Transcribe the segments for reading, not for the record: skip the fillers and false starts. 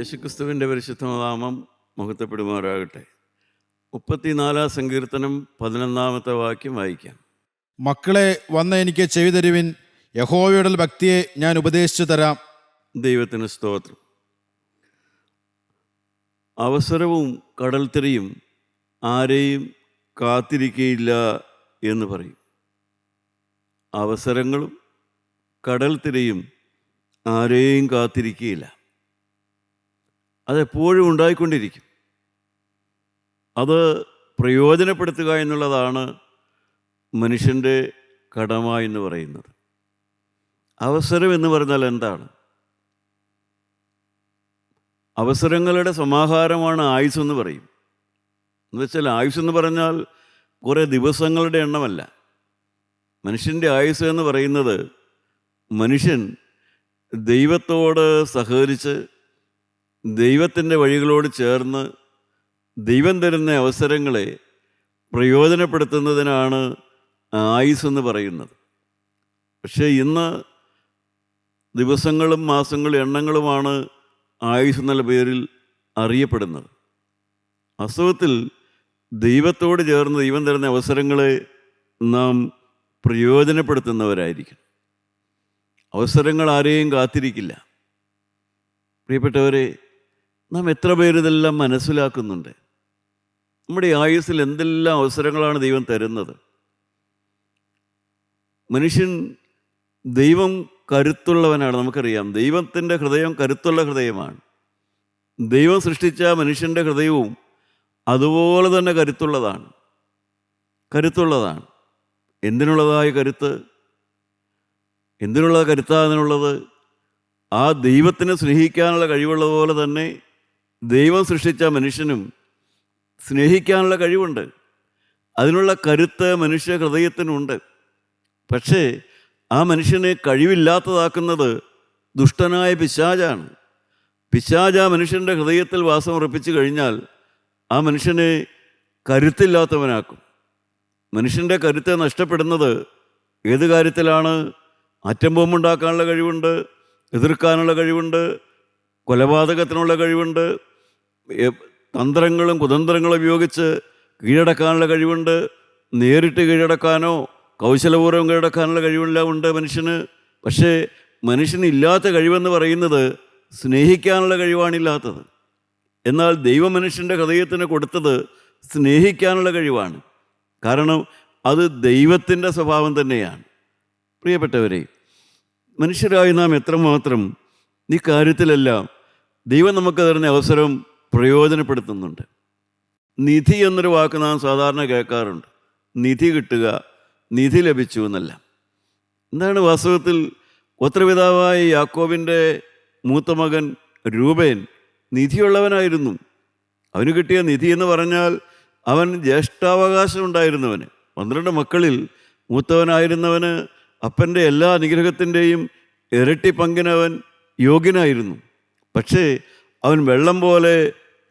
യേശുക്രിസ്തുവിൻ്റെ പരിശുദ്ധനാമം മഹത്വപ്പെടുമാറാകട്ടെ. 34 സങ്കീർത്തനം 11 വാക്യം വായിക്കാം. മക്കളെ, വന്ന് എനിക്ക് ചെവി തരുവിൻ, യഹോവയുടെ ഭക്തിയെ ഞാൻ ഉപദേശിച്ചു തരാം. ദൈവത്തിന് സ്തോത്രം. അവസരവും കടൽത്തിരയും ആരെയും കാത്തിരിക്കയില്ല എന്ന് പറയും. അവസരങ്ങളും കടൽത്തിരയും ആരെയും കാത്തിരിക്കുകയില്ല. അതെപ്പോഴും ഉണ്ടായിക്കൊണ്ടിരിക്കും. അത് പ്രയോജനപ്പെടുത്തുക എന്നുള്ളതാണ് മനുഷ്യൻ്റെ കടമ എന്ന് പറയുന്നത്. അവസരം എന്ന് പറഞ്ഞാൽ എന്താണ്? അവസരങ്ങളുടെ സമാഹാരമാണ് ആയുസ് എന്ന് പറയും. എന്നുവെച്ചാൽ ആയുസ് എന്ന് പറഞ്ഞാൽ കുറേ ദിവസങ്ങളുടെ എണ്ണമല്ല. മനുഷ്യൻ്റെ ആയുസ് എന്ന് പറയുന്നത് മനുഷ്യൻ ദൈവത്തോട് സഹകരിച്ച് ദൈവത്തിൻ്റെ വഴികളോട് ചേർന്ന് ദൈവം തരുന്ന അവസരങ്ങളെ പ്രയോജനപ്പെടുത്തുന്നതിനാണ് ആയുസ് എന്ന് പറയുന്നത്. പക്ഷേ ഇന്ന് ദിവസങ്ങളും മാസങ്ങളും എണ്ണങ്ങളുമാണ് ആയുസ് എന്നുള്ള പേരിൽ അറിയപ്പെടുന്നത്. വാസ്തവത്തിൽ ദൈവത്തോട് ചേർന്ന് ദൈവം തരുന്ന അവസരങ്ങളെ നാം പ്രയോജനപ്പെടുത്തുന്നവരായിരിക്കും. അവസരങ്ങൾ ആരെയും കാത്തിരിക്കില്ല. പ്രിയപ്പെട്ടവരെ, നാം എത്ര പേര് ഇതെല്ലാം മനസ്സിലാക്കുന്നുണ്ട്? നമ്മുടെ ആയുസ്സിൽ എന്തെല്ലാം അവസരങ്ങളാണ് ദൈവം തരുന്നത്. മനുഷ്യൻ, ദൈവം കരുത്തുള്ളവനാണ്, നമുക്കറിയാം. ദൈവത്തിൻ്റെ ഹൃദയം കരുത്തുള്ള ഹൃദയമാണ്. ദൈവം സൃഷ്ടിച്ച മനുഷ്യൻ്റെ ഹൃദയവും അതുപോലെ തന്നെ കരുത്തുള്ളതാണ്. എന്തിനുള്ളതായ കരുത്ത്? എന്തിനുള്ള കരുത്താണ് അതിനുള്ളത്? ആ ദൈവത്തിനെ സ്നേഹിക്കാനുള്ള കഴിവുള്ളതുപോലെ തന്നെ ദൈവം സൃഷ്ടിച്ച മനുഷ്യനും സ്നേഹിക്കാനുള്ള കഴിവുണ്ട്. അതിനുള്ള കരുത്ത് മനുഷ്യ ഹൃദയത്തിനുണ്ട്. പക്ഷേ ആ മനുഷ്യനെ കഴിവില്ലാത്തതാക്കുന്നത് ദുഷ്ടനായ പിശാചാണ്. പിശാച് ആ മനുഷ്യൻ്റെ ഹൃദയത്തിൽ വാസം ഉറപ്പിച്ചു കഴിഞ്ഞാൽ ആ മനുഷ്യനെ കരുത്തില്ലാത്തവനാക്കും. മനുഷ്യൻ്റെ കരുത്തെ നഷ്ടപ്പെടുന്നത് ഏത് കാര്യത്തിലാണ്? ആറ്റം ബോംബുണ്ടാക്കാനുള്ള കഴിവുണ്ട്, എതിർക്കാനുള്ള കഴിവുണ്ട്, കൊലപാതകത്തിനുള്ള കഴിവുണ്ട്, തന്ത്രങ്ങളും കുതന്ത്രങ്ങളും ഉപയോഗിച്ച് കീഴടക്കാനുള്ള കഴിവുണ്ട്. നേരിട്ട് കീഴടക്കാനോ കൗശലപൂർവ്വം കീഴടക്കാനുള്ള കഴിവെല്ലാം ഉണ്ട് മനുഷ്യന്. പക്ഷേ മനുഷ്യനില്ലാത്ത കഴിവെന്ന് പറയുന്നത് സ്നേഹിക്കാനുള്ള കഴിവാണില്ലാത്തത്. എന്നാൽ ദൈവം മനുഷ്യൻ്റെ ഹൃദയത്തിന് കൊടുത്തത് സ്നേഹിക്കാനുള്ള കഴിവാണ്. കാരണം അത് ദൈവത്തിൻ്റെ സ്വഭാവം തന്നെയാണ്. പ്രിയപ്പെട്ടവരെ, മനുഷ്യരായി നാം എത്രമാത്രം ഈ കാര്യത്തിലെല്ലാം ദൈവം നമുക്ക് തരുന്ന അവസരം പ്രയോജനപ്പെടുത്തുന്നുണ്ട്. നിധി എന്നൊരു വാക്ക് നാം സാധാരണ കേൾക്കാറുണ്ട്. നിധി കിട്ടുക, നിധി ലഭിച്ചു എന്നല്ല. എന്താണ് വാസ്തവത്തിൽ? ഗോത്രപിതാവായ യാക്കോബിൻ്റെ മൂത്ത മകൻ രൂബേൻ നിധിയുള്ളവനായിരുന്നു. അവന് കിട്ടിയ നിധി എന്ന് പറഞ്ഞാൽ അവൻ ജ്യേഷ്ഠാവകാശം ഉണ്ടായിരുന്നവന്. 12 മക്കളിൽ മൂത്തവനായിരുന്നവന് അപ്പൻ്റെ എല്ലാ അനുഗ്രഹത്തിൻ്റെയും ഇരട്ടി പങ്കിനവൻ യോഗ്യനായിരുന്നു. പക്ഷേ അവൻ വെള്ളം പോലെ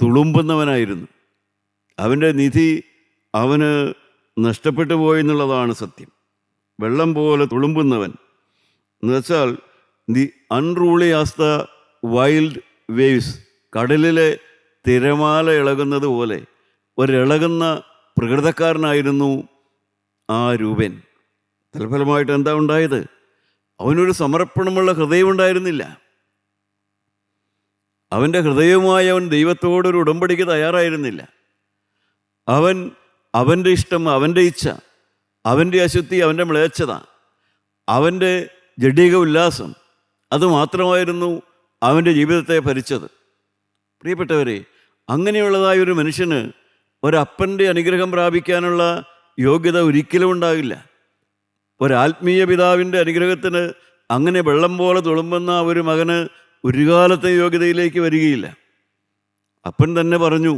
തുളുമ്പുന്നവനായിരുന്നു. അവൻ്റെ നിധി അവന് നഷ്ടപ്പെട്ടു പോയി എന്നുള്ളതാണ് സത്യം. വെള്ളം പോലെ തുളുമ്പുന്നവൻ എന്ന് വെച്ചാൽ the unruly as the wild waves. കടലിലെ തിരമാല ഇളകുന്നത് പോലെ ഒരിളകുന്ന പ്രകൃതക്കാരനായിരുന്നു ആ രൂപൻ. തൽഫലമായിട്ട് എന്താ ഉണ്ടായത്? അവനൊരു സമർപ്പണമുള്ള ഹൃദയമുണ്ടായിരുന്നില്ല. അവൻ്റെ ഹൃദയവുമായി അവൻ ദൈവത്തോടൊരു ഉടമ്പടിക്ക് തയ്യാറായിരുന്നില്ല. അവൻ്റെ ഇഷ്ടം, അവൻ്റെ ഇച്ഛ, അവൻ്റെ അശുദ്ധി, അവൻ്റെ മ്ലേച്ഛത, അവൻ്റെ ജഡിക ഉല്ലാസം, അതുമാത്രമായിരുന്നു അവൻ്റെ ജീവിതത്തെ ഭരിച്ചത്. പ്രിയപ്പെട്ടവരെ, അങ്ങനെയുള്ളതായ ഒരു മനുഷ്യന് ഒരപ്പൻ്റെ അനുഗ്രഹം പ്രാപിക്കാനുള്ള യോഗ്യത ഒരിക്കലും ഉണ്ടാകില്ല. ഒരാത്മീയ പിതാവിൻ്റെ അനുഗ്രഹത്തിന് അങ്ങനെ വെള്ളം പോലെ തുളുമ്പുന്ന ഒരു മകന് ഒരു കാലത്തെ യോഗ്യതയിലേക്ക് വരികയില്ല. അപ്പൻ തന്നെ പറഞ്ഞു,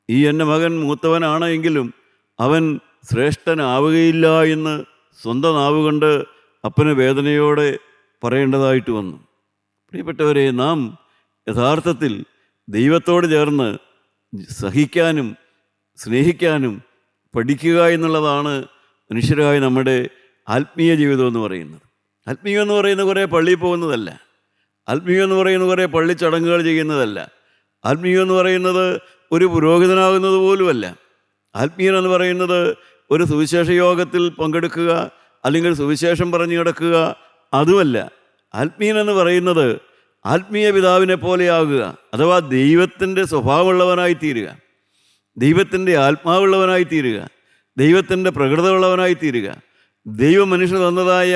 ഈ എൻ്റെ മകൻ മൂത്തവനാണ് എങ്കിലും അവൻ ശ്രേഷ്ഠനാവുകയില്ല എന്ന് സ്വന്തം നാവുകൊണ്ട് അപ്പന് വേദനയോടെ പറയേണ്ടതായിട്ട് വന്നു. പ്രിയപ്പെട്ടവരെ, നാം യഥാർത്ഥത്തിൽ ദൈവത്തോട് ചേർന്ന് സഹിക്കാനും സ്നേഹിക്കാനും പഠിക്കുക എന്നുള്ളതാണ് മനുഷ്യരായ നമ്മുടെ ആത്മീയ ജീവിതം എന്ന് പറയുന്നത്. ആത്മീയം എന്ന് പറയുന്നത് കുറേ പള്ളിയിൽ പോകുന്നതല്ല. ആത്മീയം എന്ന് പറയുന്നത് കുറേ പള്ളിച്ചടങ്ങുകൾ ചെയ്യുന്നതല്ല. ആത്മീയം എന്ന് പറയുന്നത് ഒരു പുരോഹിതനാകുന്നത് പോലുമല്ല. ആത്മീയൻ എന്ന് പറയുന്നത് ഒരു സുവിശേഷ യോഗത്തിൽ പങ്കെടുക്കുക അല്ലെങ്കിൽ സുവിശേഷം പറഞ്ഞു കിടക്കുക, അതുമല്ല. ആത്മീയൻ എന്ന് പറയുന്നത് ആത്മീയ പിതാവിനെ പോലെയാകുക, അഥവാ ദൈവത്തിൻ്റെ സ്വഭാവമുള്ളവനായി തീരുക, ദൈവത്തിൻ്റെ ആത്മാവുള്ളവനായി തീരുക, ദൈവത്തിൻ്റെ പ്രകൃതമുള്ളവനായി തീരുക, ദൈവം മനുഷ്യന് തന്നതായ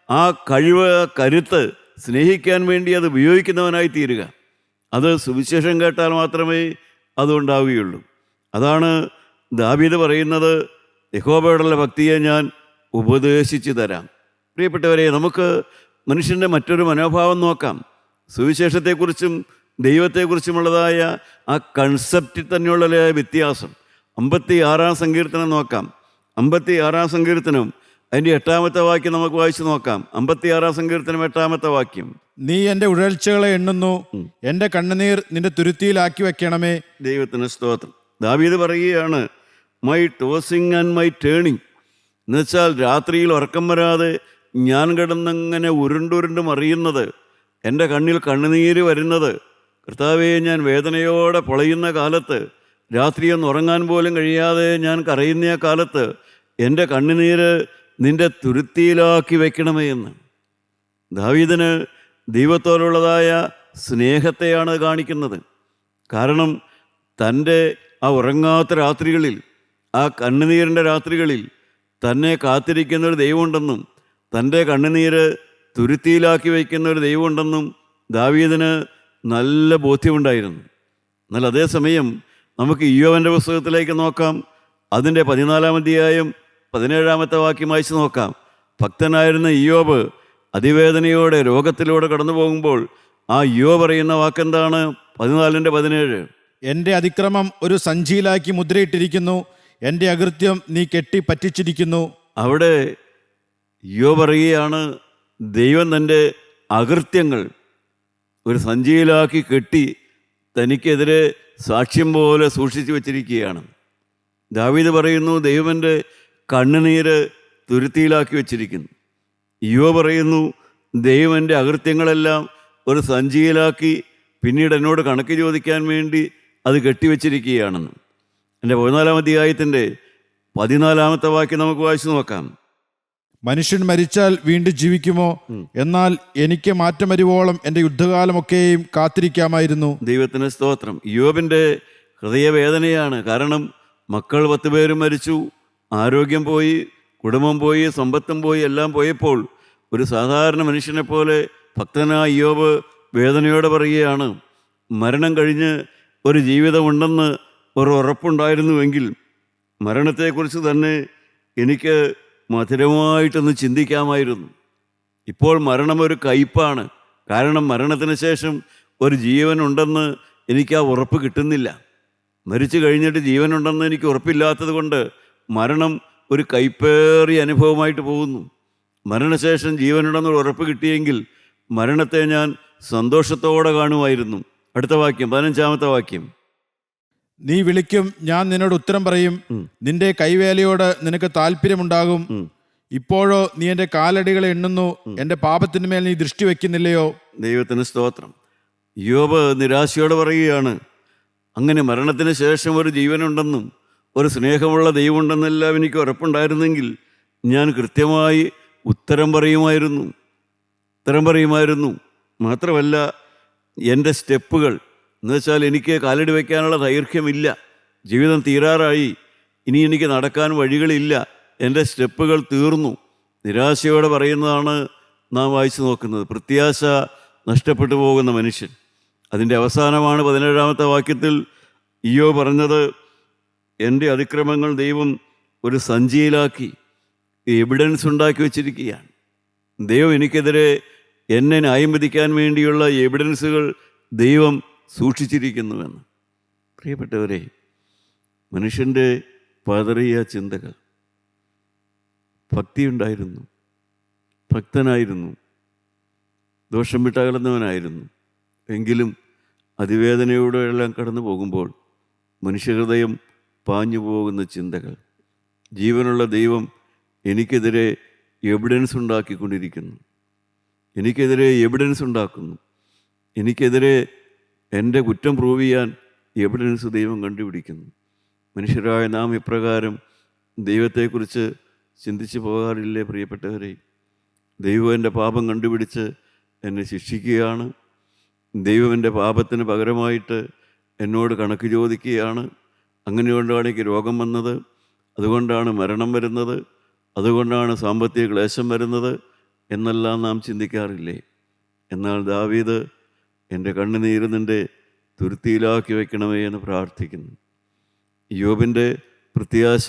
ആ കഴിവ്, കരുത്ത് സ്നേഹിക്കാൻ വേണ്ടി അത് ഉപയോഗിക്കുന്നവനായി തീരുക. അത് സുവിശേഷം കേട്ടാൽ മാത്രമേ അതുണ്ടാവുകയുള്ളൂ. അതാണ് ദാവീദ് പറയുന്നത്, യഹോവയോടുള്ള ഭക്തിയെ ഞാൻ ഉപദേശിച്ചു തരാം. പ്രിയപ്പെട്ടവരെ, നമുക്ക് മനുഷ്യൻ്റെ മറ്റൊരു മനോഭാവം നോക്കാം. സുവിശേഷത്തെക്കുറിച്ചും ദൈവത്തെക്കുറിച്ചുമുള്ളതായ ആ കൺസെപ്റ്റിൽ തന്നെയുള്ള വ്യത്യാസം. 56-ാം സങ്കീർത്തനം നോക്കാം. 56-ാം സങ്കീർത്തനം അതിൻ്റെ 8-ാമത്തെ വാക്യം നമുക്ക് വായിച്ചു നോക്കാം. 56-ാം സങ്കീർത്തനം 8-ാമത്തെ വാക്യം. നീ എൻ്റെ ഉഴൽച്ചകളെ എണ്ണുന്നു, എൻ്റെ കണ്ണുനീർ നിന്റെ തുരുത്തിയിലാക്കി വെക്കണമേ. ദൈവത്തിന് സ്തോത്രം. ദാവീദ് പറയുകയാണ്, my tossing and my turning. എന്നുവെച്ചാൽ രാത്രിയിൽ ഉറക്കം വരാതെ ഞാൻ കിടന്നങ്ങനെ ഉരുണ്ടുരുണ്ട് മറിയുന്നത്, എൻ്റെ കണ്ണിൽ കണ്ണുനീര് വരുന്നത്, കർത്താവേ, ഞാൻ വേദനയോടെ പൊളയുന്ന കാലത്ത്, രാത്രിയൊന്ന് ഉറങ്ങാൻ പോലും കഴിയാതെ ഞാൻ കരയുന്ന കാലത്ത് എൻ്റെ കണ്ണുനീര് നിൻ്റെ തുരുത്തിയിലാക്കി വെക്കണമേ എന്ന്. ദാവീദിന് ദൈവത്തോടുള്ളതായ സ്നേഹത്തെയാണ് കാണിക്കുന്നത്. കാരണം തൻ്റെ ആ ഉറങ്ങാത്ത രാത്രികളിൽ, ആ കണ്ണുനീരിൻ്റെ രാത്രികളിൽ തന്നെ കാത്തിരിക്കുന്നൊരു ദൈവമുണ്ടെന്നും തൻ്റെ കണ്ണുനീര് തുരുത്തിയിലാക്കി വയ്ക്കുന്ന ഒരു ദൈവമുണ്ടെന്നും ദാവീദിന് നല്ല ബോധ്യമുണ്ടായിരുന്നു. എന്നാൽ അതേസമയം നമുക്ക് ഇയ്യോബിൻ്റെ പുസ്തകത്തിലേക്ക് നോക്കാം. അതിൻ്റെ 14-ാം അധ്യായം 17-ാമത്തെ വാക്യം വായിച്ച് നോക്കാം. ഭക്തനായിരുന്ന ഇയ്യോബ് അതിവേദനയോടെ രോഗത്തിലൂടെ കടന്നു പോകുമ്പോൾ ആ ഇയ്യോബ് പറയുന്ന വാക്കെന്താണ്? 14-17. എൻ്റെ അതിക്രമം ഒരു സഞ്ചിയിലാക്കി മുദ്രയിട്ടിരിക്കുന്നു, എൻ്റെ അകൃത്യം നീ കെട്ടി പറ്റിച്ചിരിക്കുന്നു. അവിടെ ഇയ്യോബ് പറയുകയാണ്, ദൈവം തൻ്റെ അകൃത്യങ്ങൾ ഒരു സഞ്ചിയിലാക്കി കെട്ടി തനിക്കെതിരെ സാക്ഷ്യം പോലെ സൂക്ഷിച്ചു വച്ചിരിക്കുകയാണ്. ദാവീദ് പറയുന്നു, ദൈവം എൻ്റെ കണ്ണുനീര് തുരുത്തിയിലാക്കി വച്ചിരിക്കുന്നു. ഇയ്യോബ് പറയുന്നു, ദൈവം എൻ്റെ അകൃത്യങ്ങളെല്ലാം ഒരു സഞ്ചിയിലാക്കി പിന്നീട് എന്നോട് കണക്ക് ചോദിക്കാൻ വേണ്ടി അത് കെട്ടിവെച്ചിരിക്കുകയാണെന്ന്. എൻ്റെ 14-ാം അധ്യായത്തിൻ്റെ 14-ാമത്തെ വാക്യം നമുക്ക് വായിച്ചു നോക്കാം. മനുഷ്യൻ മരിച്ചാൽ വീണ്ടും ജീവിക്കുമോ? എന്നാൽ എനിക്ക് മാറ്റം വരുവോളം എൻ്റെ യുദ്ധകാലമൊക്കെയും കാത്തിരിക്കാമായിരുന്നു. ദൈവത്തിന് സ്തോത്രം. ഇയ്യോബിൻ്റെ ഹൃദയവേദനയാണ്. കാരണം മക്കൾ 10 പേരും മരിച്ചു, ആരോഗ്യം പോയി, കുടുംബം പോയി, സമ്പത്തും പോയി, എല്ലാം പോയപ്പോൾ ഒരു സാധാരണ മനുഷ്യനെ പോലെ ഭക്തനായ ഇയ്യോബ് വേദനയോടെ പറയുകയാണ്, മരണം കഴിഞ്ഞ് ഒരു ജീവിതമുണ്ടെന്ന് ഒരു ഉറപ്പുണ്ടായിരുന്നുവെങ്കിൽ മരണത്തെക്കുറിച്ച് തന്നെ എനിക്ക് മധുരമായിട്ടൊന്ന് ചിന്തിക്കാമായിരുന്നു. ഇപ്പോൾ മരണം ഒരു കയ്പാണ്. കാരണം മരണത്തിന് ശേഷം ഒരു ജീവനുണ്ടെന്ന് എനിക്ക് ആ ഉറപ്പ് കിട്ടുന്നില്ല. മരിച്ചു കഴിഞ്ഞിട്ട് ജീവനുണ്ടെന്ന് എനിക്ക് ഉറപ്പില്ലാത്തത് കൊണ്ട് മരണം ഒരു കയ്പേറിയ അനുഭവമായിട്ട് പോകുന്നു. മരണശേഷം ജീവനുണ്ടെന്നൊരു ഉറപ്പ് കിട്ടിയെങ്കിൽ മരണത്തെ ഞാൻ സന്തോഷത്തോടെ കാണുമായിരുന്നു. അടുത്ത വാക്യം, 15-ാമത്തെ വാക്യം. നീ വിളിക്കും, ഞാൻ നിന്നോട് ഉത്തരം പറയും, നിന്റെ കൈവേലയോട് നിനക്ക് താല്പര്യമുണ്ടാകും. ഇപ്പോഴോ നീ എൻ്റെ കാലടികളെ എണ്ണുന്നു, എൻ്റെ പാപത്തിന് മേൽ നീ ദൃഷ്ടി വയ്ക്കുന്നില്ലയോ. ദൈവത്തിന് സ്തോത്രം. ഇയ്യോബ് നിരാശയോടെ പറയുകയാണ്, അങ്ങനെ മരണത്തിന് ശേഷം ഒരു ജീവനുണ്ടെന്നും ഒരു സ്നേഹമുള്ള ദൈവമുണ്ടെന്നെല്ലാം എനിക്ക് ഉറപ്പുണ്ടായിരുന്നെങ്കിൽ ഞാൻ കൃത്യമായി ഉത്തരം പറയുമായിരുന്നു. മാത്രമല്ല, എൻ്റെ സ്റ്റെപ്പുകൾ എന്നുവെച്ചാൽ എനിക്ക് കാലടി വയ്ക്കാനുള്ള ദൈർഘ്യമില്ല, ജീവിതം തീരാറായി, ഇനി എനിക്ക് നടക്കാൻ വഴികളില്ല, എൻ്റെ സ്റ്റെപ്പുകൾ തീർന്നു. നിരാശയോടെ പറയുന്നതാണ് നാം വായിച്ചു നോക്കുന്നത്. പ്രത്യാശ നഷ്ടപ്പെട്ടു പോകുന്ന മനുഷ്യൻ. അതിൻ്റെ അവസാനമാണ് 17-ാമത്തെ വാക്യത്തിൽ ഇയ്യോബ് പറഞ്ഞത്, എൻ്റെ അതിക്രമങ്ങൾ ദൈവം ഒരു സഞ്ചിയിലാക്കി എവിഡൻസ് ഉണ്ടാക്കി വച്ചിരിക്കുകയാണ്. ദൈവം എനിക്കെതിരെ എന്നെ ന്യായം വിധിക്കാൻ വേണ്ടിയുള്ള എവിഡൻസുകൾ ദൈവം സൂക്ഷിച്ചിരിക്കുന്നുവെന്ന്. പ്രിയപ്പെട്ടവരെ, മനുഷ്യൻ്റെ പതറിയ ചിന്തകൾ. ഭക്തിയുണ്ടായിരുന്നു, ഭക്തനായിരുന്നു, ദോഷം വിട്ടകലുന്നവനായിരുന്നു. എങ്കിലും അതിവേദനയോടെ എല്ലാം കടന്നു പോകുമ്പോൾ മനുഷ്യഹൃദയം പാഞ്ഞു പോകുന്ന ചിന്തകൾ. ജീവനുള്ള ദൈവം എനിക്കെതിരെ എവിഡൻസ് ഉണ്ടാക്കിക്കൊണ്ടിരിക്കുന്നു, എനിക്കെതിരെ എവിഡൻസ് ഉണ്ടാക്കുന്നു, എനിക്കെതിരെ എൻ്റെ കുറ്റം പ്രൂവ് ചെയ്യാൻ എവിഡൻസ് ദൈവം കണ്ടുപിടിക്കുന്നു. മനുഷ്യരായ നാം ഇപ്രകാരം ദൈവത്തെക്കുറിച്ച് ചിന്തിച്ച് പോകാറില്ലേ പ്രിയപ്പെട്ടവരെ? ദൈവം എൻ്റെ പാപം കണ്ടുപിടിച്ച് എന്നെ ശിക്ഷിക്കുകയാണ്. ദൈവം എൻ്റെ പാപത്തിന് പകരമായിട്ട് എന്നോട് കണക്ക് ചോദിക്കുകയാണ്. അങ്ങനെകൊണ്ടാണ് എനിക്ക് രോഗം വന്നത്, അതുകൊണ്ടാണ് മരണം വരുന്നത്, അതുകൊണ്ടാണ് സാമ്പത്തിക ക്ലേശം വരുന്നത് എന്നെല്ലാം നാം ചിന്തിക്കാറില്ലേ? എന്നാൽ ദാവീദ് എൻ്റെ കണ്ണുനീര് നിൻ്റെ തുരുത്തിയിലാക്കി വയ്ക്കണമേ എന്ന് പ്രാർത്ഥിക്കുന്നു. യോബിൻ്റെ പ്രത്യാശ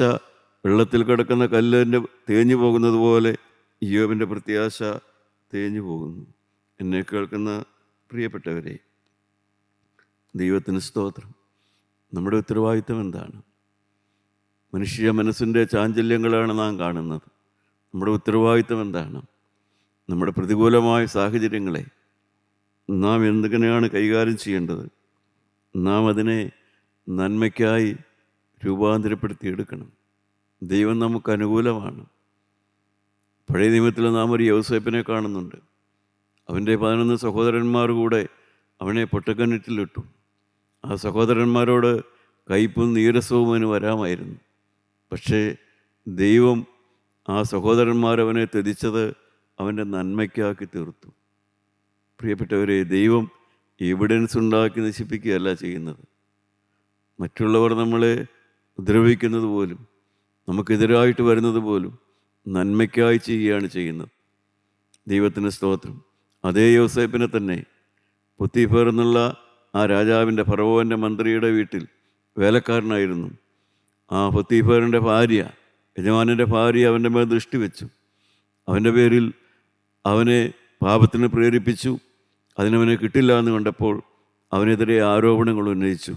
വെള്ളത്തിൽ കിടക്കുന്ന കല്ലിൻ്റെ തേഞ്ഞു പോകുന്നത് പോലെ യോബിൻ്റെ പ്രത്യാശ തേഞ്ഞു പോകുന്നു. എന്നെ കേൾക്കുന്ന പ്രിയപ്പെട്ടവരെ, ദൈവത്തിന് സ്തോത്രം. നമ്മുടെ ഉത്തരവാദിത്വം എന്താണ്? മനുഷ്യ മനസ്സിൻ്റെ ചാഞ്ചല്യങ്ങളാണ് നാം കാണുന്നത്. നമ്മുടെ ഉത്തരവാദിത്വം എന്താണ്? നമ്മുടെ പ്രതികൂലമായ സാഹചര്യങ്ങളെ നാം എന്തെങ്ങനെയാണ് കൈകാര്യം ചെയ്യേണ്ടത്? നാം അതിനെ നന്മയ്ക്കായി രൂപാന്തരപ്പെടുത്തിയെടുക്കണം. ദൈവം നമുക്ക് അനുകൂലമാണ്. പഴയ നിയമത്തിൽ നാം ഒരു യോസേപ്പിനെ കാണുന്നുണ്ട്. അവൻ്റെ 11 സഹോദരന്മാർ കൂടെ അവനെ പൊട്ടക്കിണറ്റിലിട്ടു. ആ സഹോദരന്മാരോട് കയ്പും നീരസവും അവന് വരാമായിരുന്നു. പക്ഷേ ദൈവം ആ സഹോദരന്മാരവനെ ത്യജിച്ചത് അവൻ്റെ നന്മയ്ക്കാക്കി തീർത്തു. പ്രിയപ്പെട്ടവരെ, ദൈവം എവിഡൻസ് ഉണ്ടാക്കി നശിപ്പിക്കുകയല്ല ചെയ്യുന്നത്. മറ്റുള്ളവർ നമ്മളെ ഉപദ്രവിക്കുന്നത് പോലും, നമുക്കെതിരായിട്ട് വരുന്നത് പോലും നന്മയ്ക്കായി ചെയ്യുകയാണ് ചെയ്യുന്നത്. ദൈവത്തിന് സ്തോത്രം. അതേ യോസേപ്പിനെ തന്നെ പൊത്തീഫർ എന്നുള്ള ആ രാജാവിൻ്റെ ഫറവോൻ്റെ മന്ത്രിയുടെ വീട്ടിൽ വേലക്കാരനായിരുന്നു. ആ പൊത്തീഫറിൻ്റെ ഭാര്യ, യജമാനൻ്റെ ഭാര്യ അവൻ്റെ മേൽ ദൃഷ്ടി വെച്ചു. അവൻ്റെ പേരിൽ അവനെ പാപത്തിന് പ്രേരിപ്പിച്ചു. അതിനവനെ കിട്ടില്ല എന്ന് കണ്ടപ്പോൾ അവനെതിരെ ആരോപണങ്ങൾ ഉന്നയിച്ചു.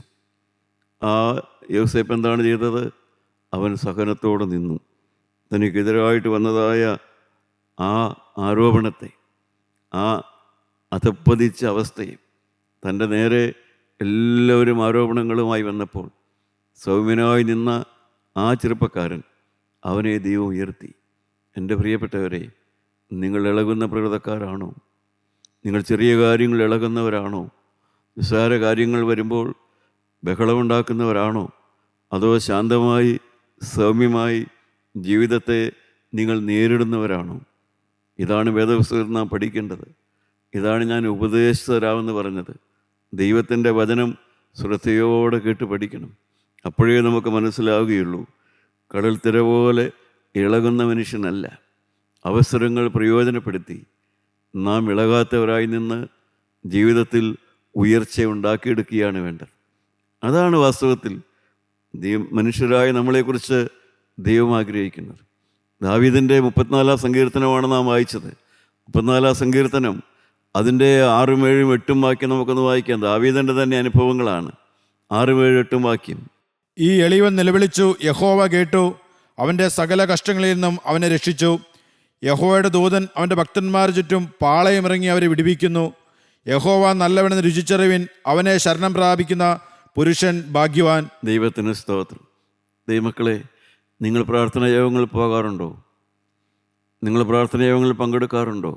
ആ യോസേപ്പ് എന്താണ് ചെയ്തത്? അവൻ സഹനത്തോടെ നിന്നു. തനിക്കെതിരായിട്ട് വന്നതായ ആ ആരോപണത്തെ, ആ അധപ്പതിച്ച അവസ്ഥയെ, തൻ്റെ നേരെ എല്ലാവരും ആരോപണങ്ങളുമായി വന്നപ്പോൾ സൗമ്യനായി നിന്ന ആ ചെറുപ്പക്കാരൻ, അവനെ ദൈവം ഉയർത്തി. എൻ്റെ പ്രിയപ്പെട്ടവരെ, നിങ്ങൾ ഇളകുന്ന പ്രകൃതക്കാരാണോ? നിങ്ങൾ ചെറിയ കാര്യങ്ങൾ ഇളകുന്നവരാണോ? നിസ്സാര കാര്യങ്ങൾ വരുമ്പോൾ ബഹളമുണ്ടാക്കുന്നവരാണോ? അതോ ശാന്തമായി സൗമ്യമായി ജീവിതത്തെ നിങ്ങൾ നേരിടുന്നവരാണോ? ഇതാണ് വേദപുസ്തകത്തിൽ നാം പഠിക്കേണ്ടത്. ഇതാണ് ഞാൻ ഉപദേശിച്ചതരാമെന്ന് പറഞ്ഞത്. ദൈവത്തിൻ്റെ വചനം ശ്രദ്ധയോടെ കേട്ട് പഠിക്കണം. അപ്പോഴേ നമുക്ക് മനസ്സിലാവുകയുള്ളൂ. കടൽ തിര പോലെ ഇളകുന്ന മനുഷ്യനല്ല. അവസരങ്ങൾ പ്രയോജനപ്പെടുത്തി നാം ഇളകാത്തവരായി നിന്ന് ജീവിതത്തിൽ ഉയർച്ച ഉണ്ടാക്കിയെടുക്കുകയാണ് വേണ്ടത്. അതാണ് വാസ്തവത്തിൽ മനുഷ്യരായ നമ്മളെക്കുറിച്ച് ദൈവം ആഗ്രഹിക്കുന്നത്. ദാവീദിൻ്റെ 34-ാം സങ്കീർത്തനമാണ് നാം വായിച്ചത്. 34-ാം സങ്കീർത്തനം അതിൻ്റെ 6, 7, 8 വാക്യം നമുക്കൊന്ന് വായിക്കാം. ദാവീദിൻ്റെ തന്നെ അനുഭവങ്ങളാണ്. 6, 7, 8 വാക്യം. ഈ എളിയവൻ നിലവിളിച്ചു, യഹോവ കേട്ടു, അവൻ്റെ സകല കഷ്ടങ്ങളിൽ നിന്നും അവനെ രക്ഷിച്ചു. യഹോവയുടെ ദൂതൻ അവൻ്റെ ഭക്തന്മാർ ചുറ്റും പാളയമിറങ്ങി അവരെ വിടുവിക്കുന്നു. യഹോവ നല്ലവനെന്ന് രുചിച്ചറിവിൻ, അവനെ ശരണം പ്രാപിക്കുന്ന പുരുഷൻ ഭാഗ്യവാൻ. ദൈവത്തിന് സ്തോത്രം. ദൈവമക്കളെ, നിങ്ങൾ പ്രാർത്ഥനാ യോഗങ്ങളിൽ പോകാറുണ്ടോ? നിങ്ങൾ പ്രാർത്ഥനാ യോഗങ്ങളിൽ പങ്കെടുക്കാറുണ്ടോ?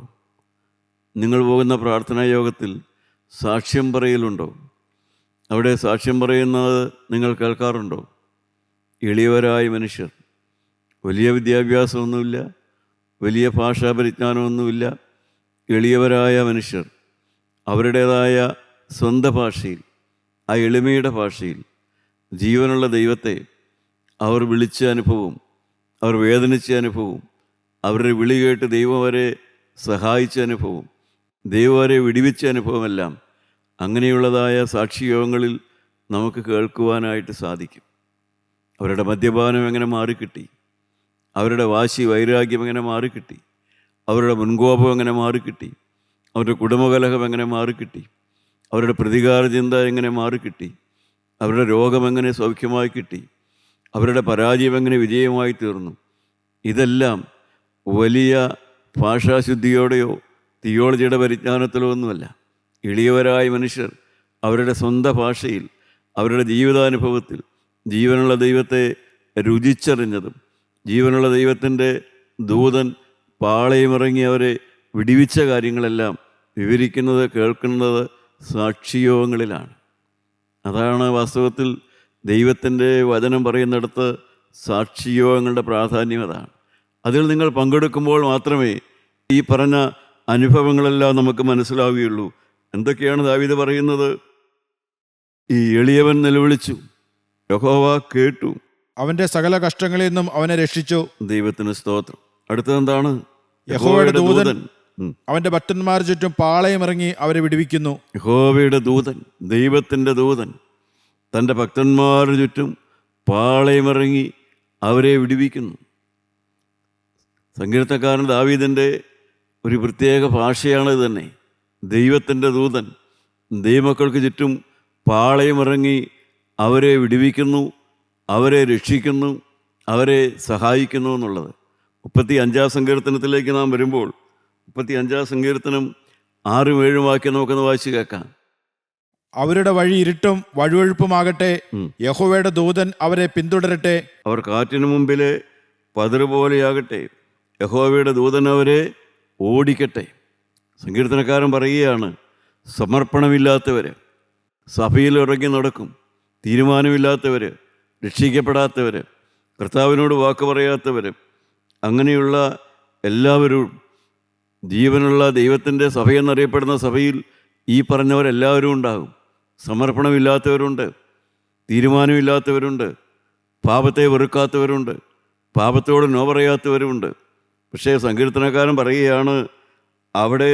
നിങ്ങൾ പോകുന്ന പ്രാർത്ഥനാ യോഗത്തിൽ സാക്ഷ്യം പറയലുണ്ടോ? അവിടെ സാക്ഷ്യം പറയുന്നത് നിങ്ങൾ കേൾക്കാറുണ്ടോ? എളിയവരായ മനുഷ്യർ, വലിയ വിദ്യാഭ്യാസമൊന്നുമില്ല, വലിയ ഭാഷാ പരിജ്ഞാനമൊന്നുമില്ല, എളിയവരായ മനുഷ്യർ അവരുടേതായ സ്വന്തം ഭാഷയിൽ, ആ എളിമയുടെ ഭാഷയിൽ ജീവനുള്ള ദൈവത്തെ അവർ വിളിച്ച അനുഭവവും അവർ വേദനിച്ച അനുഭവവും അവരുടെ വിളി കേട്ട് ദൈവം അവരെ സഹായിച്ച അനുഭവവും ദൈവം അവരെ വിടിവിച്ച അനുഭവമെല്ലാം അങ്ങനെയുള്ളതായ സാക്ഷിയോഗങ്ങളിൽ നമുക്ക് കേൾക്കുവാനായിട്ട് സാധിക്കും. അവരുടെ മദ്യപാനം എങ്ങനെ മാറിക്കിട്ടി, അവരുടെ വാശി വൈരാഗ്യം എങ്ങനെ മാറിക്കിട്ടി, അവരുടെ മുൻകോപം എങ്ങനെ മാറിക്കിട്ടി, അവരുടെ കുടുംബകലഹം എങ്ങനെ മാറിക്കിട്ടി, അവരുടെ പ്രതികാര ചിന്ത എങ്ങനെ മാറിക്കിട്ടി, അവരുടെ രോഗം എങ്ങനെ സൗഖ്യമായി കിട്ടി, അവരുടെ പരാജയം എങ്ങനെ വിജയമായി തീർന്നു. ഇതെല്ലാം വലിയ ഭാഷാശുദ്ധിയോടെയോ തിയോളജിയുടെ പരിജ്ഞാനത്തിലോ ഒന്നുമല്ല. എളിയവരായ മനുഷ്യർ അവരുടെ സ്വന്തം ഭാഷയിൽ അവരുടെ ജീവിതാനുഭവത്തിൽ ജീവനുള്ള ദൈവത്തെ രുചിച്ചറിഞ്ഞതും ജീവനുള്ള ദൈവത്തിൻ്റെ ദൂതൻ പാളയമിറങ്ങി അവരെ വിടിവിച്ച കാര്യങ്ങളെല്ലാം വിവരിക്കുന്നത്, കേൾക്കുന്നത്, സാക്ഷിയോഗങ്ങളിലാണ്. അതാണ് വാസ്തവത്തിൽ ദൈവത്തിൻ്റെ വചനം പറയുന്നിടത്ത് സാക്ഷിയോഗങ്ങളുടെ പ്രാധാന്യം അതാണ്. അതിൽ നിങ്ങൾ പങ്കെടുക്കുമ്പോൾ മാത്രമേ ഈ പറഞ്ഞ അനുഭവങ്ങളെല്ലാം നമുക്ക് മനസ്സിലാവുകയുള്ളൂ. എന്തൊക്കെയാണ് ദാവീദ് പറയുന്നത്? ഈ എളിയവൻ നിലവിളിച്ചു, യഹോവ കേട്ടു, അവന്റെ സകല കഷ്ടങ്ങളിൽ നിന്നും അവനെ രക്ഷിച്ചു. ദൈവത്തിന് സ്തോത്രം. അടുത്തതെന്താണ്? യഹോവയുടെ ദൂതൻ അവന്റെ ഭക്തന്മാർ ചുറ്റും പാളയമിറങ്ങി അവരെ വിടുവിക്കുന്നു. യഹോവയുടെ ദൂതൻ, ദൈവത്തിൻ്റെ ദൂതൻ തൻ്റെ ഭക്തന്മാരുടെ ചുറ്റും പാളയമിറങ്ങി അവരെ വിടുവിക്കുന്നു. സങ്കീർത്തനക്കാരൻ ദാവീദിൻ്റെ ഒരു പ്രത്യേക ഭാഷയാണിത് തന്നെ. ദൈവത്തിൻ്റെ ദൂതൻ ദൈവമക്കൾക്ക് ചുറ്റും പാളയമിറങ്ങി അവരെ വിടുവിക്കുന്നു, അവരെ രക്ഷിക്കുന്നു, അവരെ സഹായിക്കുന്നു എന്നുള്ളത്. 35-ാം സങ്കീർത്തനത്തിലേക്ക് നാം വരുമ്പോൾ 35-ാം സങ്കീർത്തനം 6-7 വാക്യം നമുക്കൊന്ന് വായിച്ച് കേൾക്കാം. അവരുടെ വഴി ഇരുട്ടും വഴുവഴുപ്പുമാകട്ടെ, യഹോവയുടെ ദൂതൻ അവരെ പിന്തുടരട്ടെ. അവർ കാറ്റിനു മുമ്പിലെ പതിറുപോലെയാകട്ടെ, യഹോവയുടെ ദൂതൻ അവരെ ഓടിക്കട്ടെ. സങ്കീർത്തനക്കാരൻ പറയുകയാണ്, സമർപ്പണമില്ലാത്തവർ, സഭയിൽ ഇറങ്ങി നടക്കും, തീരുമാനമില്ലാത്തവർ, രക്ഷിക്കപ്പെടാത്തവർ, കർത്താവിനോട് വാക്ക് പറയാത്തവർ, അങ്ങനെയുള്ള എല്ലാവരും ജീവനുള്ള ദൈവത്തിൻ്റെ സഭയെന്നറിയപ്പെടുന്ന സഭയിൽ ഈ പറഞ്ഞവരെല്ലാവരും ഉണ്ടാകും. സമർപ്പണമില്ലാത്തവരുണ്ട്, തീരുമാനമില്ലാത്തവരുണ്ട്, പാപത്തെ വെറുക്കാത്തവരുണ്ട്, പാപത്തോട് നോ പറയാത്തവരുമുണ്ട്. പക്ഷേ സങ്കീർത്തനക്കാരൻ പറയുകയാണ്, അവിടെ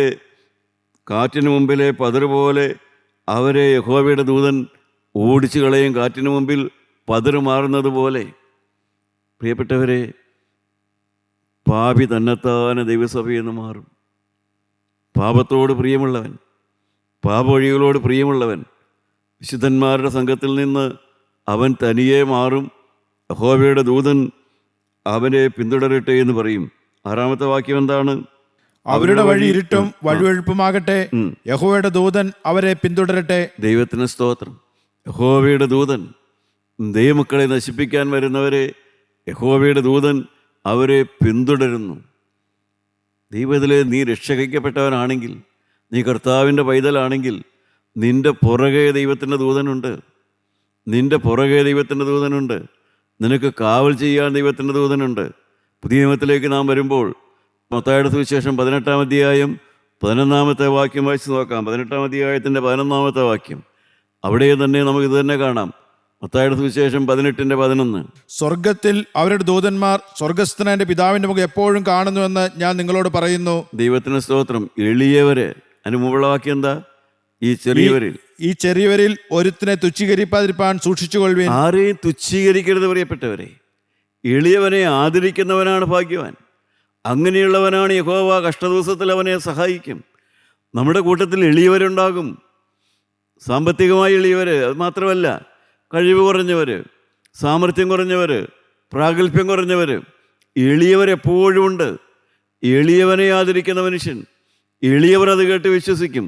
കാറ്റിന് മുമ്പിലെ പതിറുപോലെ അവരെ യഹോവയുടെ ദൂതൻ ഓടിച്ചു കളയും, കാറ്റിന് മുമ്പിൽ പതിറ് മാറുന്നത് പോലെ. പ്രിയപ്പെട്ടവരെ, പാപി തന്നെത്താനെ ദൈവസഭയെന്ന് മാറും. പാപത്തോട് പ്രിയമുള്ളവൻ, പാപവഴികളോട് പ്രിയമുള്ളവൻ വിശുദ്ധന്മാരുടെ സംഘത്തിൽ നിന്ന് അവൻ തനിയെ മാറും. യഹോവയുടെ ദൂതൻ അവനെ പിന്തുടരട്ടെ എന്ന് പറയും. 6-ാമത്തെ വാക്യം എന്താണ്? അവരുടെ വഴി ഇരുട്ടും വഴുവഴുപ്പുമാകട്ടെ, യഹോവയുടെ ദൂതൻ അവരെ പിന്തുടരട്ടെ. ദൈവത്തിന് സ്തോത്രം. യഹോവയുടെ ദൂതൻ ദൈവമക്കളെ നശിപ്പിക്കാൻ വരുന്നവരെ യഹോവയുടെ ദൂതൻ അവരെ പിന്തുടരുന്നു. ദൈവത്തിലെ നീ രക്ഷയിക്കപ്പെട്ടവനാണെങ്കിൽ, നീ കർത്താവിൻ്റെ പൈതലാണെങ്കിൽ, നിൻ്റെ പുറകെ ദൈവത്തിൻ്റെ ദൂതനുണ്ട്. നിൻ്റെ പുറകെ ദൈവത്തിൻ്റെ ദൂതനുണ്ട്. നിനക്ക് കാവൽ ചെയ്യാൻ ദൈവത്തിൻ്റെ ദൂതനുണ്ട്. പുതിയ നിയമത്തിലേക്ക് നാം വരുമ്പോൾ മത്തായിയുടെ സുവിശേഷം 18-ാം അധ്യായം 11-ാമത്തെ വാക്യം വായിച്ച് നോക്കാം. 18-ാം അധ്യായത്തിൻ്റെ 11-ാമത്തെ വാക്യം. അവിടെ തന്നെ നമുക്ക് ഇത് തന്നെ കാണാം. മത്തായിയുടെ സുവിശേഷം 18:11. സ്വർഗത്തിൽ അവരുടെ ദൂതന്മാർ സ്വർഗസ്ഥനായ പിതാവിന്റെ മുഖം എപ്പോഴും കാണുന്നുവെന്ന് ഞാൻ നിങ്ങളോട് പറയുന്നു. ദൈവത്തിന് സ്തോത്രം. എളിയവര്, അതിന് മുമ്പുള്ള വാക്യം എന്താ? ഈ ചെറിയവരിൽ ഒരുത്തിനെ തുച്ഛീകരിപ്പാതിരിപ്പാൻ സൂക്ഷിച്ചുകൊള്ളുവിൻ. ആരെയും തുച്ഛീകരിക്കരുത് പ്രിയപ്പെട്ടവരെ. എളിയവനെ ആദരിക്കുന്നവനാണ് ഭാഗ്യവാൻ. അങ്ങനെയുള്ളവനാണ് യഹോവ കഷ്ടദിവസത്തിൽ അവനെ സഹായിക്കും. നമ്മുടെ കൂട്ടത്തിൽ എളിയവരുണ്ടാകും. സാമ്പത്തികമായി എളിയവർ, അത് മാത്രമല്ല കഴിവ് കുറഞ്ഞവർ, സാമർഥ്യം കുറഞ്ഞവർ, പ്രാഗൽഭ്യം കുറഞ്ഞവർ, എളിയവരെപ്പോഴും ഉണ്ട്. എളിയവനെ ആദരിക്കുന്ന മനുഷ്യൻ, എളിയവർ അത് കേട്ട് വിശ്വസിക്കും.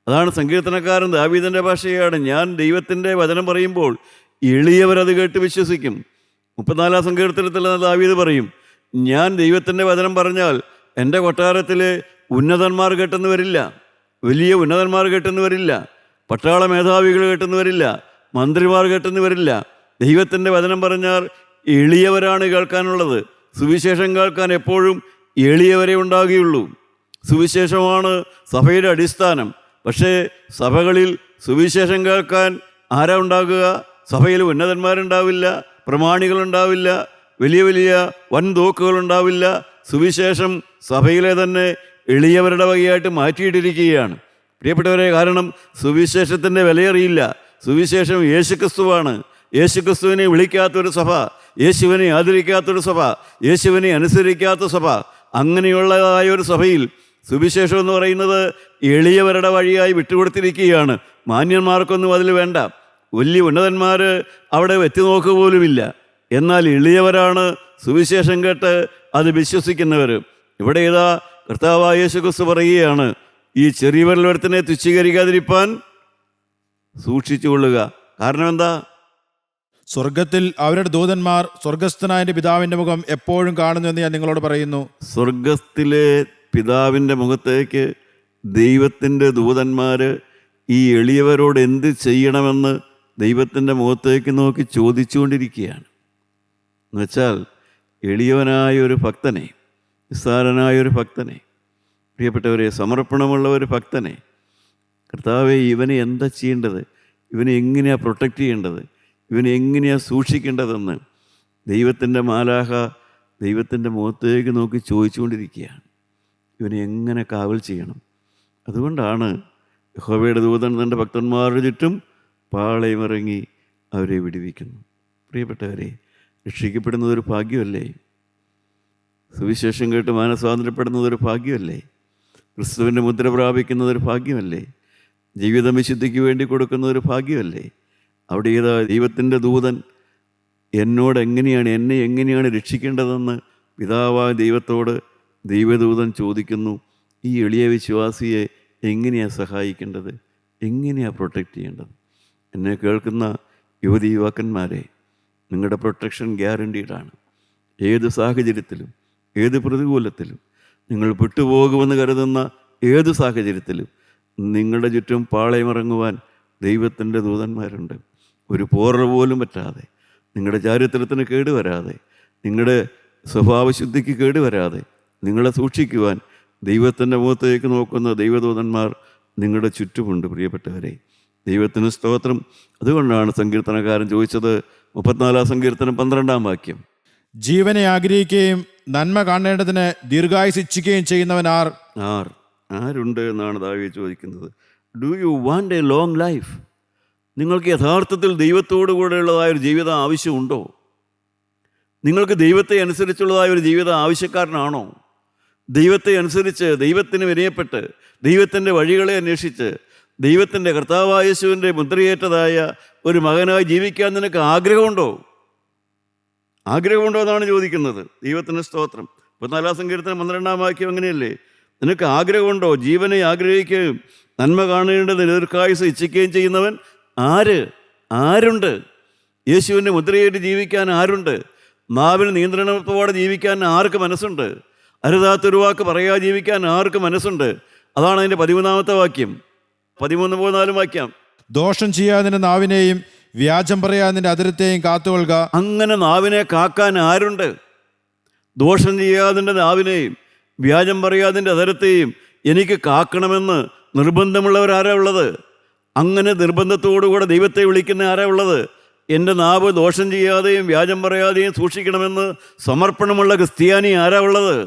അതാണ് സങ്കീർത്തനക്കാരൻ ദാവീദിൻ്റെ ഭാഷയാണ്. ഞാൻ ദൈവത്തിൻ്റെ വചനം പറയുമ്പോൾ എളിയവരത് കേട്ട് വിശ്വസിക്കും. 34-ാം സങ്കീർത്തനത്തിൽ ദാവീദ് പറയും, ഞാൻ ദൈവത്തിൻ്റെ വചനം പറഞ്ഞാൽ എൻ്റെ കൊട്ടാരത്തിൽ ഉന്നതന്മാർ കേട്ടെന്ന് വരില്ല, വലിയ ഉന്നതന്മാർ കേട്ടെന്ന് വരില്ല, പട്ടാള മേധാവികൾ കേട്ടെന്ന് വരില്ല, മന്ത്രിമാർ കേട്ടെന്ന് വരില്ല. ദൈവത്തിൻ്റെ വചനം പറഞ്ഞാൽ എളിയവരാണ് കേൾക്കാനുള്ളത്. സുവിശേഷം കേൾക്കാൻ എപ്പോഴും എളിയവരെ ഉണ്ടാകുകയുള്ളൂ. സുവിശേഷമാണ് സഭയുടെ അടിസ്ഥാനം. പക്ഷേ സഭകളിൽ സുവിശേഷം കേൾക്കാൻ ആരാ ഉണ്ടാകുക? സഭയിൽ ഉന്നതന്മാരുണ്ടാവില്ല, പ്രമാണികളുണ്ടാവില്ല, വലിയ വലിയ വൻതോക്കുകളുണ്ടാവില്ല. സുവിശേഷം സഭയിലെ തന്നെ എളിയവരുടെ വകയായിട്ട് മാറ്റിയിട്ടിരിക്കുകയാണ് പ്രിയപ്പെട്ടവരെ. കാരണം സുവിശേഷത്തിൻ്റെ വിലയറിയില്ല. സുവിശേഷം യേശുക്രിസ്തുവാണ്. യേശുക്രിസ്തുവിനെ വിളിക്കാത്തൊരു സഭ, യേശുവിനെ ആദരിക്കാത്തൊരു സഭ, യേശുവിനെ അനുസരിക്കാത്ത സഭ, അങ്ങനെയുള്ളതായ ഒരു സഭയിൽ സുവിശേഷം എന്ന് പറയുന്നത് എളിയവരുടെ വഴിയായി വിട്ടുകൊടുത്തിരിക്കുകയാണ്. മാന്യന്മാർക്കൊന്നും അതിൽ വേണ്ട, വലിയ ഉന്നതന്മാർ അവിടെ എത്തിനോക്കുക പോലുമില്ല. എന്നാൽ എളിയവരാണ് സുവിശേഷം കേട്ട് അത് വിശ്വസിക്കുന്നവർ. ഇവിടെ ഇതാ കർത്താവായ യേശുക്രിസ്തു പറയുകയാണ്, ഈ ചെറിയവരിൽ ഒരുത്തനെ തുച്ഛീകരിക്കാതിരിപ്പാൻ സൂക്ഷിച്ചുകൊള്ളുക. കാരണം എന്താ? സ്വർഗത്തിൽ അവരുടെ ദൂതന്മാർ സ്വർഗസ്ഥനായ പിതാവിന്റെ മുഖം എപ്പോഴും കാണുന്നു എന്ന് ഞാൻ നിങ്ങളോട് പറയുന്നു. സ്വർഗത്തിലെ പിതാവിൻ്റെ മുഖത്തേക്ക് ദൈവത്തിൻ്റെ ദൂതന്മാർ ഈ എളിയവരോട് എന്ത് ചെയ്യണമെന്ന് ദൈവത്തിൻ്റെ മുഖത്തേക്ക് നോക്കി ചോദിച്ചുകൊണ്ടിരിക്കുകയാണ്. എന്നുവെച്ചാൽ എളിയവനായ ഒരു ഭക്തനെ, നിസ്സാരനായ ഒരു ഭക്തനെ, പ്രിയപ്പെട്ടവരെ, സമർപ്പണമുള്ള ഒരു ഭക്തനെ, കർത്താവെ ഇവനെ എന്താ ചെയ്യേണ്ടത്, ഇവനെ എങ്ങനെയാണ് പ്രൊട്ടക്റ്റ് ചെയ്യേണ്ടത്, ഇവനെ എങ്ങനെയാണ് സൂക്ഷിക്കേണ്ടതെന്ന് ദൈവത്തിൻ്റെ മാലാഖ ദൈവത്തിൻ്റെ മുഖത്തേക്ക് നോക്കി ചോദിച്ചുകൊണ്ടിരിക്കുകയാണ്. ഇവനെ എങ്ങനെ കാവൽ ചെയ്യണം? അതുകൊണ്ടാണ് യഹോവയുടെ ദൂതൻ തൻ്റെ ഭക്തന്മാരുടെ ചുറ്റും പാളയമിറങ്ങി അവരെ വിടുവിക്കുന്നു. പ്രിയപ്പെട്ടവരെ, രക്ഷിക്കപ്പെടുന്നതൊരു ഭാഗ്യമല്ലേ? സുവിശേഷം കേട്ട് മാനസാന്തരപ്പെടുന്നതൊരു ഭാഗ്യമല്ലേ? ക്രിസ്തുവിൻ്റെ മുദ്ര പ്രാപിക്കുന്നതൊരു ഭാഗ്യമല്ലേ? ജീവിതം വിശുദ്ധിക്ക് വേണ്ടി കൊടുക്കുന്നതൊരു ഭാഗ്യമല്ലേ? അവിടെ ഏതാ ദൈവത്തിൻ്റെ ദൂതൻ എന്നെ എങ്ങനെയാണ് രക്ഷിക്കേണ്ടതെന്ന് പിതാവായ ദൈവത്തോട് ദൈവദൂതൻ ചോദിക്കുന്നു. ഈ എളിയ വിശ്വാസിയെ എങ്ങനെയാണ് സഹായിക്കേണ്ടത്, എങ്ങനെയാണ് പ്രൊട്ടക്റ്റ് ചെയ്യേണ്ടത്? എന്നെ കേൾക്കുന്ന യുവതി യുവാക്കന്മാരെ, നിങ്ങളുടെ പ്രൊട്ടക്ഷൻ ഗ്യാരണ്ടീഡാണ്. ഏത് സാഹചര്യത്തിലും, ഏത് പ്രതികൂലത്തിലും, നിങ്ങൾ വിട്ടുപോകുമെന്ന് കരുതുന്ന ഏത് സാഹചര്യത്തിലും നിങ്ങളുടെ ചുറ്റും പാളയമിറങ്ങുവാൻ ദൈവത്തിൻ്റെ ദൂതന്മാരുണ്ട്. ഒരു പോറ പോലും പറ്റാതെ, നിങ്ങളുടെ ചാരിത്രത്തിന് കേടുവരാതെ, നിങ്ങളുടെ സ്വഭാവശുദ്ധിക്ക് കേടുവരാതെ നിങ്ങളെ സൂക്ഷിക്കുവാൻ ദൈവത്തിൻ്റെ മുഖത്തേക്ക് നോക്കുന്ന ദൈവദൂതന്മാർ നിങ്ങളുടെ ചുറ്റുമുണ്ട്. പ്രിയപ്പെട്ടവരെ, ദൈവത്തിന് സ്തോത്രം. അതുകൊണ്ടാണ് സങ്കീർത്തനക്കാരൻ ചോദിച്ചത്, 34 സങ്കീർത്തനം 12 വാക്യം, ജീവനെ ആഗ്രഹിക്കുകയും നന്മ കാണേണ്ടതിന് ദീർഘായുസ് ഇച്ഛിക്കുകയും ചെയ്യുന്നവൻ ആരുണ്ട് എന്നാണ് ദാവീദ് ചോദിക്കുന്നത്. Do you want A long life? നിങ്ങൾക്ക് യഥാർത്ഥത്തിൽ ദൈവത്തോടു കൂടെയുള്ളതായൊരു ജീവിതം ആവശ്യമുണ്ടോ? നിങ്ങൾക്ക് ദൈവത്തെ അനുസരിച്ചുള്ളതായ ഒരു ജീവിതം ആവശ്യക്കാരനാണോ? ദൈവത്തെ അനുസരിച്ച്, ദൈവത്തിന് വിനയപ്പെട്ട്, ദൈവത്തിൻ്റെ വഴികളെ അന്വേഷിച്ച്, ദൈവത്തിൻ്റെ കർത്താവായ യേശുവിൻ്റെ മുദ്രയേറ്റതായ ഒരു മകനായി ജീവിക്കാൻ നിനക്ക് ആഗ്രഹമുണ്ടോ? ആഗ്രഹമുണ്ടോ എന്നാണ് ചോദിക്കുന്നത്. ദൈവത്തിന് സ്തോത്രം. 14 സങ്കീർത്തനം 12 വാക്യം അങ്ങനെയല്ലേ? നിനക്ക് ആഗ്രഹമുണ്ടോ? ജീവനെ ആഗ്രഹിക്കുകയും നന്മ കാണേണ്ടതിന് ദീർഘായുസ്സ് ഇച്ഛിക്കുകയും ചെയ്യുന്നവൻ ആരുണ്ട്? യേശുവിൻ്റെ മുദ്രയേറ്റ് ജീവിക്കാൻ ആരുണ്ട്? നാവിന് നിയന്ത്രണത്തോടെ ജീവിക്കാൻ ആർക്ക് മനസ്സുണ്ട്? അരുതാത്തൊരു വാക്ക് പറയാതെ ജീവിക്കാൻ ആർക്ക് മനസ്സുണ്ട്? അതാണ് അതിൻ്റെ 13 വാക്യം, 13-14 വാക്യം. ദോഷം ചെയ്യാതെ നിന്റെ നാവിനെയും വ്യാജം പറയാതെ നിന്റെ അതിരത്തെയും കാത്തുകൊള്ളുക. അങ്ങനെ നാവിനെ കാക്കാൻ ആരുണ്ട്? ദോഷം ചെയ്യാതിൻ്റെ നാവിനെയും വ്യാജം പറയാതിൻ്റെ അതിരത്തെയും എനിക്ക് കാക്കണമെന്ന് നിർബന്ധമുള്ളവരാരാ ഉള്ളത്? അങ്ങനെ നിർബന്ധത്തോടുകൂടെ ദൈവത്തെ വിളിക്കുന്ന ആരാ ഉള്ളത്? എൻ്റെ നാവ് ദോഷം ചെയ്യാതെയും വ്യാജം പറയാതെയും സൂക്ഷിക്കണമെന്ന് സമർപ്പണമുള്ള ക്രിസ്ത്യാനി ആരാ ഉള്ളത്?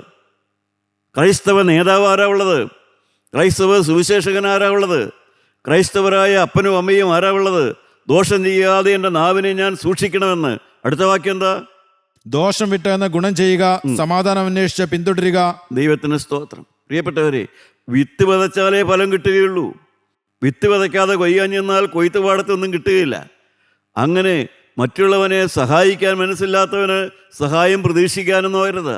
ക്രൈസ്തവ നേതാവ് ആരാ ഉള്ളത്? ക്രൈസ്തവ സുവിശേഷകൻ ആരാ ഉള്ളത്? ക്രൈസ്തവരായ അപ്പനും അമ്മയും ആരാ ഉള്ളത്? ദോഷം ചെയ്യാതെ എൻ്റെ നാവിനെ ഞാൻ സൂക്ഷിക്കണമെന്ന്. അടുത്ത വാക്യം എന്താ? ദോഷം വിട്ടെന്ന് ഗുണം ചെയ്യുക, സമാധാനം അന്വേഷിച്ച് പിന്തുടരുക. ദൈവത്തിന് സ്തോത്രം. പ്രിയപ്പെട്ടവരെ, വിത്ത് വിതച്ചാലേ ഫലം കിട്ടുകയുള്ളൂ. വിത്ത് വിതയ്ക്കാതെ കൊയ്യാൻ ചെന്നാൽ കൊയ്ത്ത് പാടത്തൊന്നും കിട്ടുകയില്ല. അങ്ങനെ മറ്റുള്ളവനെ സഹായിക്കാൻ മനസ്സില്ലാത്തവന് സഹായം പ്രതീക്ഷിക്കാനൊന്നും ആകരുത്.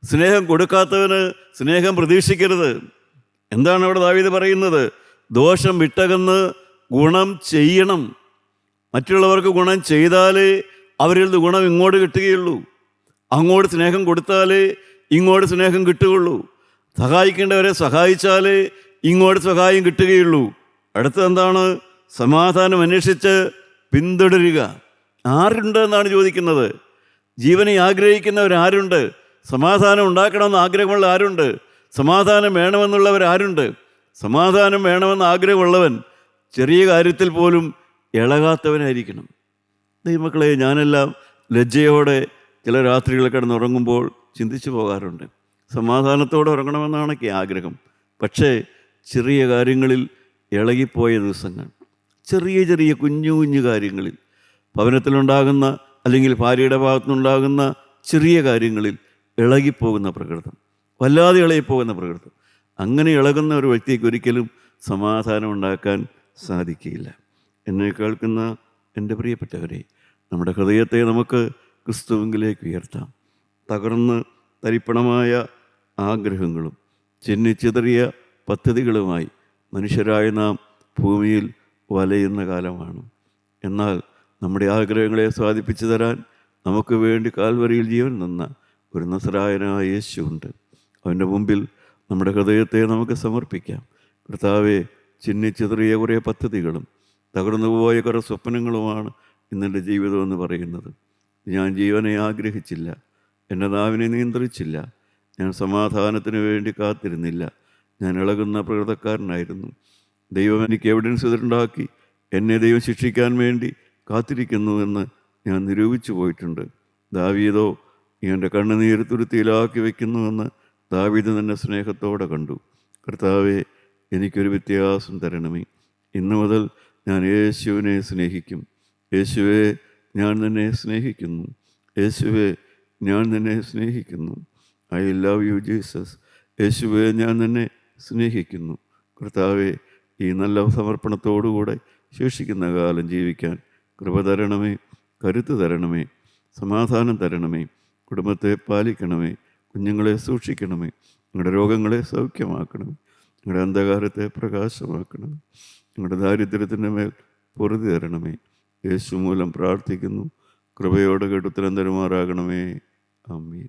സ്നേഹം കൊടുക്കാത്തവന് സ്നേഹം പ്രതീക്ഷിക്കരുത്. എന്താണ് അവിടെ ദാവീദ് പറയുന്നത്? ദോഷം വിട്ടകന്ന് ഗുണം ചെയ്യണം. മറ്റുള്ളവർക്ക് ഗുണം ചെയ്താലേ അവരിൽ നിന്ന് ഗുണം ഇങ്ങോട്ട് കിട്ടുകയുള്ളൂ. അങ്ങോട്ട് സ്നേഹം കൊടുത്താലേ ഇങ്ങോട്ട് സ്നേഹം കിട്ടുകയുള്ളൂ. സഹായിക്കേണ്ടവരെ സഹായിച്ചാലേ ഇങ്ങോട്ട് സഹായം കിട്ടുകയുള്ളൂ. അടുത്തെന്താണ്? സമാധാനം അന്വേഷിച്ച് പിന്തുടരുക. ആരുണ്ട് എന്നാണ് ചോദിക്കുന്നത്. ജീവനെ ആഗ്രഹിക്കുന്നവരാരുണ്ട്? സമാധാനം ഉണ്ടാക്കണമെന്ന് ആഗ്രഹമുള്ള ആരുണ്ട്? സമാധാനം വേണമെന്നുള്ളവരാരുണ്ട്? സമാധാനം വേണമെന്ന് ആഗ്രഹമുള്ളവൻ ചെറിയ കാര്യത്തിൽ പോലും ഇളകാത്തവനായിരിക്കണം. ദൈവമക്കളെ, ഞാനെല്ലാം ലജ്ജയോടെ ചില രാത്രികൾ കിടന്നുറങ്ങുമ്പോൾ ചിന്തിച്ചു പോകാറുണ്ട്. സമാധാനത്തോടെ ഉറങ്ങണമെന്നാണ് എനിക്ക് ആഗ്രഹം. പക്ഷേ ചെറിയ കാര്യങ്ങളിൽ ഇളകിപ്പോയ ദിവസങ്ങൾ, ചെറിയ ചെറിയ കുഞ്ഞു കുഞ്ഞു കാര്യങ്ങളിൽ, ഭവനത്തിലുണ്ടാകുന്ന അല്ലെങ്കിൽ ഭാര്യയുടെ ഭാഗത്തുനിന്നുണ്ടാകുന്ന ചെറിയ കാര്യങ്ങളിൽ ഇളകിപ്പോകുന്ന പ്രകൃതം, വല്ലാതെ ഇളകിപ്പോകുന്ന പ്രകൃതം. അങ്ങനെ ഇളകുന്ന ഒരു വ്യക്തിക്ക് ഒരിക്കലും സമാധാനം ഉണ്ടാക്കാൻ സാധിക്കില്ല. എന്നെ കേൾക്കുന്ന എൻ്റെ പ്രിയപ്പെട്ടവരെ, നമ്മുടെ ഹൃദയത്തെ നമുക്ക് ക്രിസ്തുവിലേക്ക് ഉയർത്താം. തകർന്ന് തരിപ്പണമായ ആഗ്രഹങ്ങളും ചിന്നിച്ചിതറിയ പദ്ധതികളുമായി മനുഷ്യരായ നാം ഭൂമിയിൽ വലയുന്ന കാലമാണ്. എന്നാൽ നമ്മുടെ ആഗ്രഹങ്ങളെ സാധിപ്പിച്ചു തരാൻ നമുക്ക് വേണ്ടി കാൽവരിയിൽ ജീവൻ തന്ന ഒരു നസറായനായ യേശുവുണ്ട്. അവൻ്റെ മുമ്പിൽ നമ്മുടെ ഹൃദയത്തെ നമുക്ക് സമർപ്പിക്കാം. കർത്താവേ, ചിന്നിച്ചിതറിയ കുറേ പദ്ധതികളും തകർന്നുപോയ കുറേ സ്വപ്നങ്ങളുമാണ് ഇന്നെൻ്റെ ജീവിതമെന്ന് പറയുന്നത്. ഞാൻ ജീവനെ ആഗ്രഹിച്ചില്ല, എൻ്റെ നാവിനെ നിയന്ത്രിച്ചില്ല, ഞാൻ സമാധാനത്തിന് വേണ്ടി കാത്തിരുന്നില്ല, ഞാൻ ഇളകുന്ന പ്രകൃതക്കാരനായിരുന്നു. ദൈവം എനിക്ക് എവിഡൻസ് ഉണ്ടാക്കി എന്നെ ദൈവം ശിക്ഷിക്കാൻ വേണ്ടി കാത്തിരിക്കുന്നുവെന്ന് ഞാൻ നിരൂപിച്ചു പോയിട്ടുണ്ട്. ദാവീദോ എൻ്റെ കണ്ണുനീര് തുരുത്തിയിലാക്കി വയ്ക്കുന്നുവെന്ന് ദാവീദ് തന്നെ സ്നേഹത്തോടെ കണ്ടു. കർത്താവേ, എനിക്കൊരു വ്യത്യാസം തരണമേ. ഇന്നു മുതൽ ഞാൻ യേശുവിനെ സ്നേഹിക്കും. യേശുവേ, ഞാൻ നിന്നെ സ്നേഹിക്കുന്നു. യേശുവേ, ഞാൻ നിന്നെ സ്നേഹിക്കുന്നു. I love you Jesus. യേശുവേ, ഞാൻ നിന്നെ സ്നേഹിക്കുന്നു. കർത്താവേ, ഈ നല്ല സമർപ്പണത്തോടുകൂടെ ശേഷിക്കുന്ന കാലം ജീവിക്കാൻ കൃപ തരണമേ, കരുത്ത് തരണമേ, സമാധാനം തരണമേ, കുടുംബത്തെ പാലിക്കണമേ, കുഞ്ഞുങ്ങളെ സൂക്ഷിക്കണമേ, നിങ്ങളുടെ രോഗങ്ങളെ സൗഖ്യമാക്കണമേ, നിങ്ങളുടെ അന്ധകാരത്തെ പ്രകാശമാക്കണമേ, നിങ്ങളുടെ ദാരിദ്ര്യത്തിൻ്റെ മേൽ പൊറുതി തരണമേ. യേശു മൂലം പ്രാർത്ഥിക്കുന്നു. കൃപയോടെ കേട്ട് ഉത്തരം തരുമാറാകണമേ. ആമേൻ.